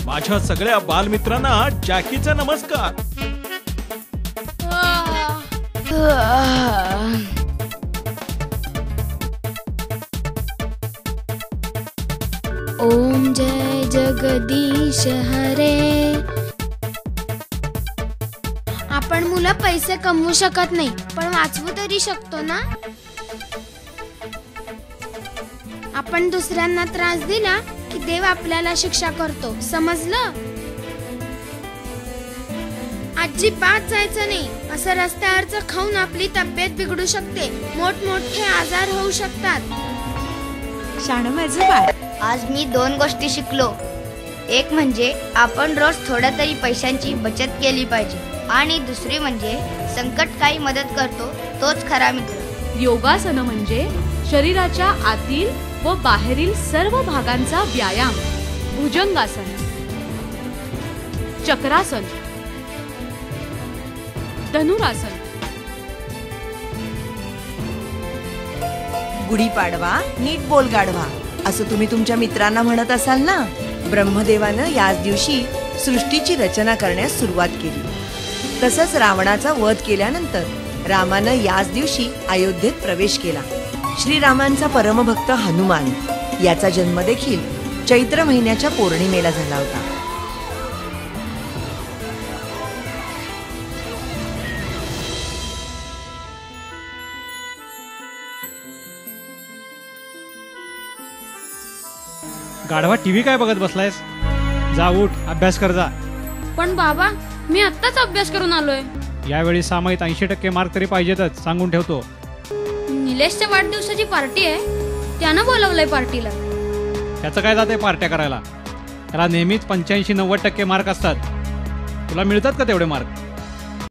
माझ्या सगळ्या बालमित्रांना जॅकीचा नमस्कार. ओम जय जगदीश हरे. आपण मुलं पैसे कमवू शकत नाही, पण वाचवू तरी शकतो ना. आपण दुसऱ्यांना त्रास दिला की देव आपल्याला शिक्षा करतो, समजलं. अजिबात जायचं नाही. असं रस्त्यावरचं खाऊन आपली तब्येत बिघडू शकते, मोठमोठे आजार होऊ शकतात. शाणं माझं बाळ. आज मी 2 गोष्टी शिकलो. एक म्हणजे आपण रोज थोड्या तरी पैशांची बचत केली पाहिजे, आणि दुसरी म्हणजे संकट काही मदत करतो तोच खरा मित्र. योगासन म्हणजे शरीराच्या आतील व बाहेरील सर्व भागांचा व्यायाम. भुजंगासन, चक्रासन, धनुरासन. गुढीपाडवा नीट बोल गाढवा असं तुम्ही तुमच्या मित्रांना म्हणत असाल ना. ब्रह्मदेवानं याच दिवशी सृष्टीची रचना करण्यास सुरुवात केली. तसंच रावणाचा वध केल्यानंतर रामानं याच दिवशी अयोध्येत प्रवेश केला. श्रीरामांचा परमभक्त हनुमान याचा जन्म देखील चैत्र महिन्याच्या पौर्णिमेला झाला होता. गाढवा टीव्ही काय बघत बसलायस? जा उठ, अभ्यास कर जा. पण बाबा, मी आत्ताच अभ्यास करून आलोय. यावेळी सामाईत 80% मार्क तरी पाहिजेतच, सांगून ठेवतो. निलेशच्या वाढदिवसाची पार्टी आहे, त्यानं बोलवलंय पार्टीला. त्याचं काय जाते पार्ट्या करायला? त्याला नेहमीच 85-90% मार्क असतात. तुला मिळतात का तेवढे मार्क?